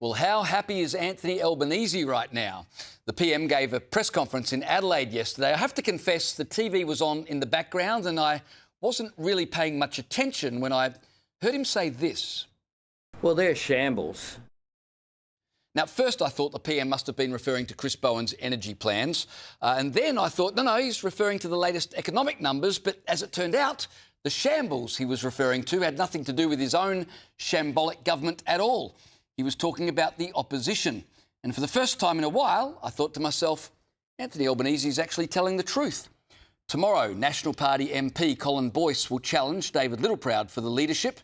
Well, how happy is Anthony Albanese right now? The PM gave a press conference in Adelaide yesterday. I have to confess the TV was on in the background and I wasn't really paying much attention when I heard him say this. Well, they're shambles. Now, at first I thought the PM must have been referring to Chris Bowen's energy plans. And then I thought, no, he's referring to the latest economic numbers. But as it turned out, the shambles he was referring to had nothing to do with his own shambolic government at all. He was talking about the opposition. And for the first time in a while, I thought to myself, Anthony Albanese is actually telling the truth. Tomorrow, National Party MP Colin Boyce will challenge David Littleproud for the leadership.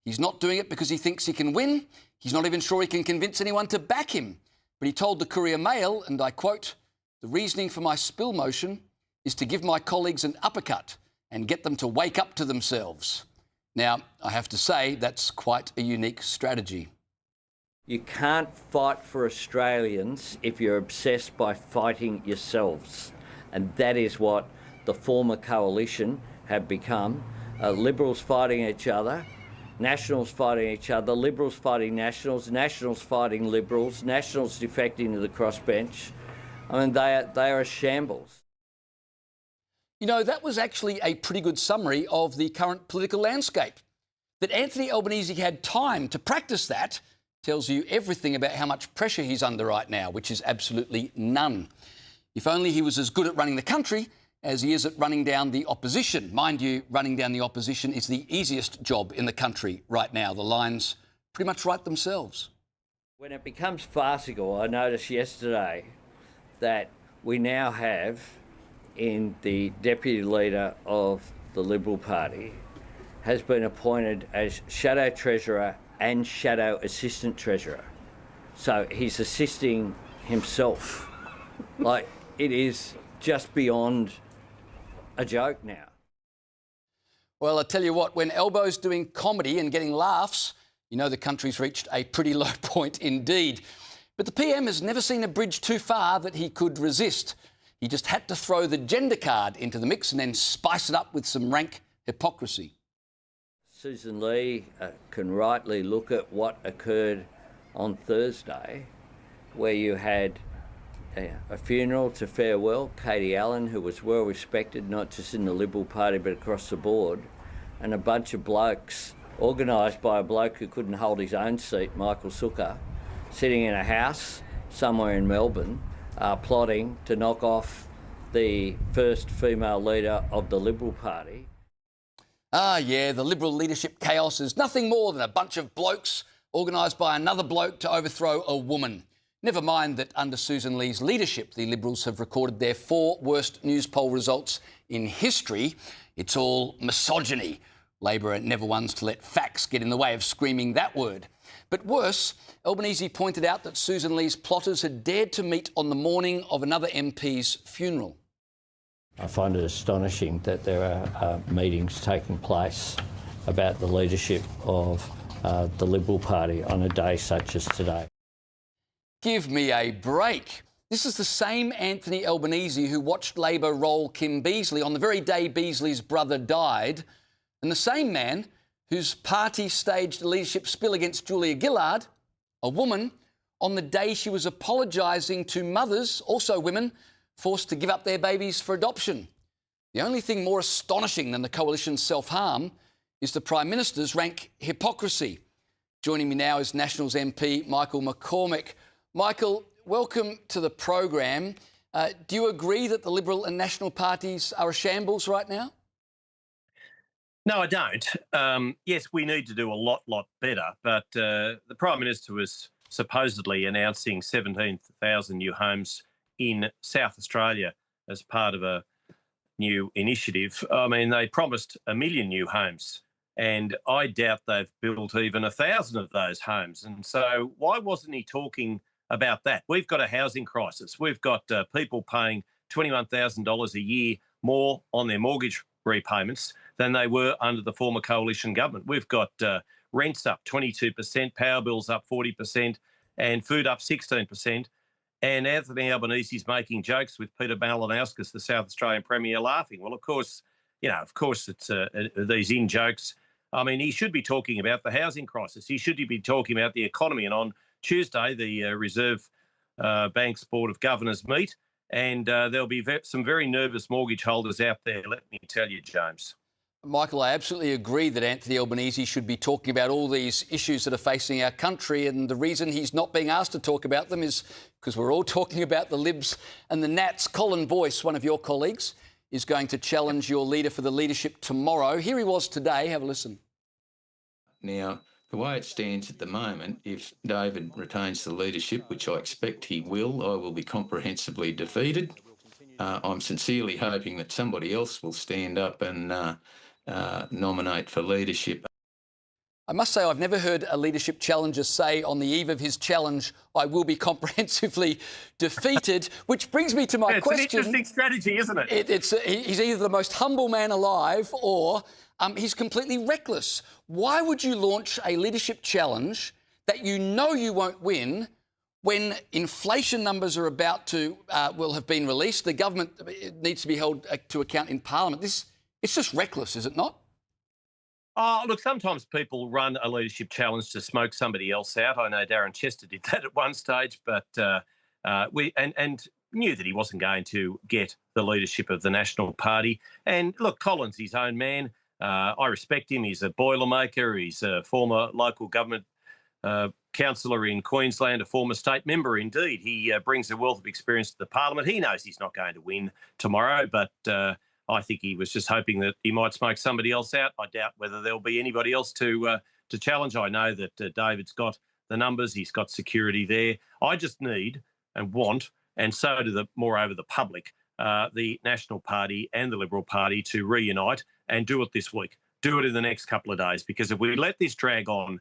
He's not doing it because he thinks he can win. He's not even sure he can convince anyone to back him. But he told the Courier Mail, and I quote, "The reasoning for my spill motion is to give my colleagues an uppercut and get them to wake up to themselves." Now, I have to say that's quite a unique strategy. You can't fight for Australians if you're obsessed by fighting yourselves. And that is what the former coalition have become. Liberals fighting each other, Nationals fighting each other, Liberals fighting Nationals, Nationals fighting Liberals, Nationals defecting to the crossbench. I mean, they are a shambles. You know, that was actually a pretty good summary of the current political landscape. That Anthony Albanese had time to practice that tells you everything about how much pressure he's under right now, which is absolutely none. If only he was as good at running the country as he is at running down the opposition. Mind you, running down the opposition is the easiest job in the country right now. The lines pretty much write themselves. When it becomes farcical, I noticed yesterday that we now have in the Deputy Leader of the Liberal Party has been appointed as Shadow Treasurer and Shadow Assistant Treasurer. So he's assisting himself. Like, it is just beyond a joke now. Well, I tell you what, when Albo's doing comedy and getting laughs, you know the country's reached a pretty low point indeed. But the PM has never seen a bridge too far that he could resist. He just had to throw the gender card into the mix and then spice it up with some rank hypocrisy. Susan Lee can rightly look at what occurred on Thursday, where you had a funeral to farewell Katie Allen, who was well respected, not just in the Liberal Party but across the board, and a bunch of blokes, organised by a bloke who couldn't hold his own seat, Michael Sukkar, sitting in a house somewhere in Melbourne, plotting to knock off the first female leader of the Liberal Party. Ah, yeah, the Liberal leadership chaos is nothing more than a bunch of blokes organised by another bloke to overthrow a woman. Never mind that under Susan Lee's leadership, the Liberals have recorded their 4 worst news poll results in history. It's all misogyny. Labor are never ones to let facts get in the way of screaming that word. But worse, Albanese pointed out that Susan Lee's plotters had dared to meet on the morning of another MP's funeral. I find it astonishing that there are meetings taking place about the leadership of the Liberal Party on a day such as today. Give me a break. This is the same Anthony Albanese who watched Labor roll Kim Beazley on the very day Beazley's brother died, and the same man whose party staged a leadership spill against Julia Gillard, a woman, on the day she was apologising to mothers, also women, forced to give up their babies for adoption. The only thing more astonishing than the coalition's self-harm is the Prime Minister's rank hypocrisy. Joining me now is Nationals MP Michael McCormack. Michael, welcome to the program. Do you agree that the Liberal and National parties are a shambles right now? No, I don't. Yes, we need to do a lot better, but the Prime Minister was supposedly announcing 17,000 new homes in South Australia as part of a new initiative. I mean, they promised 1 million new homes, and I doubt they've built even 1,000 of those homes. And so why wasn't he talking about that? We've got a housing crisis. We've got people paying $21,000 a year more on their mortgage repayments than they were under the former coalition government. We've got rents up 22%, power bills up 40%, and food up 16%. And Anthony Albanese is making jokes with Peter Malinauskas, the South Australian Premier, laughing. Well, of course it's these in-jokes. I mean, he should be talking about the housing crisis. He should be talking about the economy and on Tuesday, the Reserve Bank's Board of Governors meet, and there'll be some very nervous mortgage holders out there, let me tell you, James. Michael, I absolutely agree that Anthony Albanese should be talking about all these issues that are facing our country, and the reason he's not being asked to talk about them is because we're all talking about the Libs and the Nats. Colin Boyce, one of your colleagues, is going to challenge your leader for the leadership tomorrow. Here he was today. Have a listen. Now, the way it stands at the moment, if David retains the leadership, which I expect he will, I will be comprehensively defeated. I'm sincerely hoping that somebody else will stand up and nominate for leadership. I must say I've never heard a leadership challenger say on the eve of his challenge, I will be comprehensively defeated, which brings me to my question. It's an interesting strategy, isn't it? He's either the most humble man alive or he's completely reckless. Why would you launch a leadership challenge that you know you won't win when inflation numbers are about to will have been released? The government needs to be held to account in Parliament. It's just reckless, is it not? Oh, look, sometimes people run a leadership challenge to smoke somebody else out. I know Darren Chester did that at one stage, but we knew that he wasn't going to get the leadership of the National Party. And look, Colin's his own man. I respect him. He's a boilermaker. He's a former local government councillor in Queensland, a former state member indeed. He brings a wealth of experience to the Parliament. He knows he's not going to win tomorrow, but I think he was just hoping that he might smoke somebody else out. I doubt whether there'll be anybody else to challenge. I know that David's got the numbers. He's got security there. I just need and want, and so do moreover the public, the National Party and the Liberal Party to reunite and do it this week. Do it in the next couple of days, because if we let this drag on,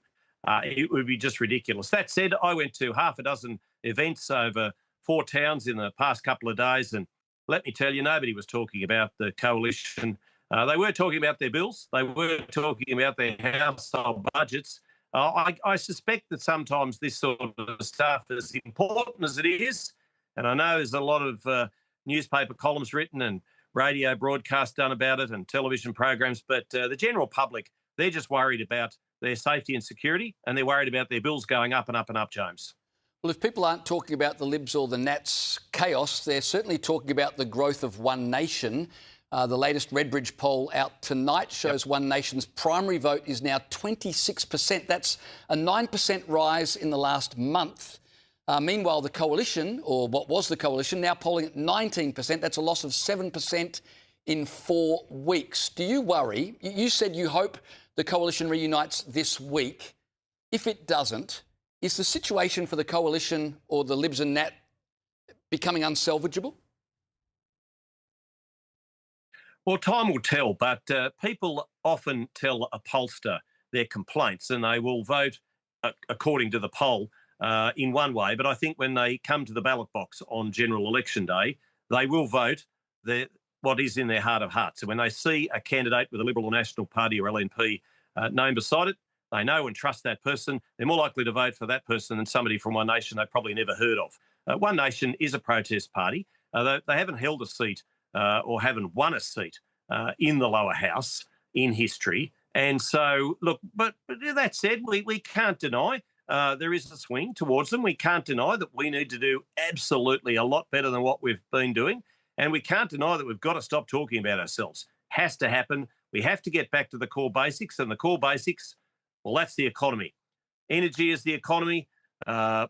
it would be just ridiculous. That said, I went to half a dozen events over 4 towns in the past couple of days, and let me tell you, nobody was talking about the coalition. They were talking about their bills. They were talking about their household budgets. I suspect that sometimes this sort of stuff, as important as it is, and I know there's a lot of newspaper columns written and radio broadcasts done about it and television programs, but the general public, they're just worried about their safety and security, and they're worried about their bills going up and up and up, James. Well, if people aren't talking about the Libs or the Nats chaos, they're certainly talking about the growth of One Nation. The latest Redbridge poll out tonight shows One Nation's primary vote is now 26%. That's a 9% rise in the last month. Meanwhile, the coalition, or what was the coalition, now polling at 19%. That's a loss of 7% in 4 weeks. Do you worry? You said you hope the coalition reunites this week. If it doesn't, is the situation for the coalition or the Libs and Nat becoming unsalvageable? Well, time will tell, but people often tell a pollster their complaints and they will vote according to the poll in one way. But I think when they come to the ballot box on general election day, they will vote what is in their heart of hearts. And when they see a candidate with a Liberal or National Party or LNP name beside it, they know and trust that person. They're more likely to vote for that person than somebody from One Nation they've probably never heard of. One Nation is a protest party. They haven't held a seat or haven't won a seat in the lower house in history. And so, look, but that said, we can't deny there is a swing towards them. We can't deny that we need to do absolutely a lot better than what we've been doing. And we can't deny that we've got to stop talking about ourselves. Has to happen. We have to get back to the core basics. And the core basics, well, that's the economy. Energy is the economy. The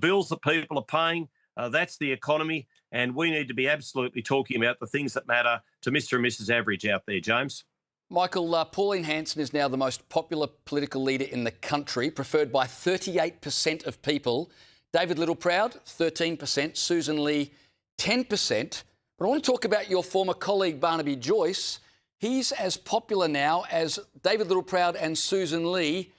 bills that people are paying, that's the economy. And we need to be absolutely talking about the things that matter to Mr. and Mrs. Average out there, James. Michael, Pauline Hanson is now the most popular political leader in the country, preferred by 38% of people. David Littleproud, 13%. Susan Lee, 10%. But I want to talk about your former colleague, Barnaby Joyce. He's as popular now as David Littleproud and Susan Lee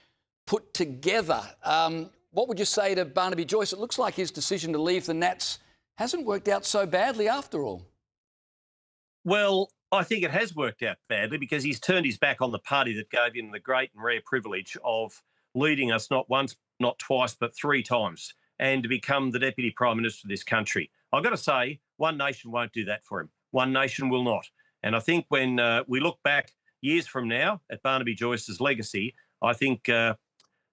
put together. What would you say to Barnaby Joyce? It looks like his decision to leave the Nats hasn't worked out so badly after all. Well, I think it has worked out badly because he's turned his back on the party that gave him the great and rare privilege of leading us not once, not twice, but 3 times and to become the Deputy Prime Minister of this country. I've got to say, One Nation won't do that for him. One Nation will not. And I think when we look back years from now at Barnaby Joyce's legacy, I think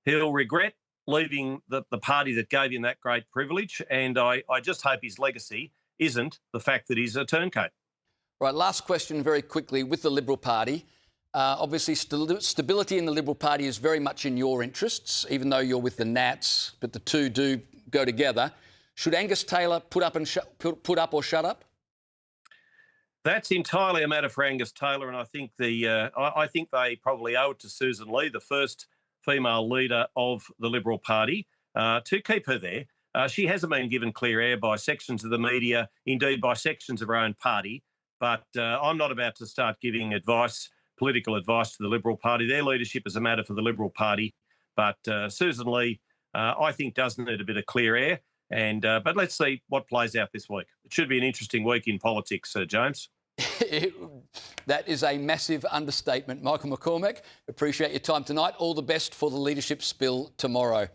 he'll regret leaving the party that gave him that great privilege. And I just hope his legacy isn't the fact that he's a turncoat. Right, last question very quickly with the Liberal Party. Obviously, stability in the Liberal Party is very much in your interests, even though you're with the Nats, but the two do go together. Should Angus Taylor put up or shut up? That's entirely a matter for Angus Taylor, and I think I think they probably owe it to Susan Lee, the first female leader of the Liberal Party, to keep her there. She hasn't been given clear air by sections of the media, indeed by sections of her own party. But I'm not about to start giving political advice to the Liberal Party. Their leadership is a matter for the Liberal Party. But Susan Lee, I think, does need a bit of clear air. But let's see what plays out this week. It should be an interesting week in politics, James. That is a massive understatement. Michael McCormack, appreciate your time tonight. All the best for the leadership spill tomorrow.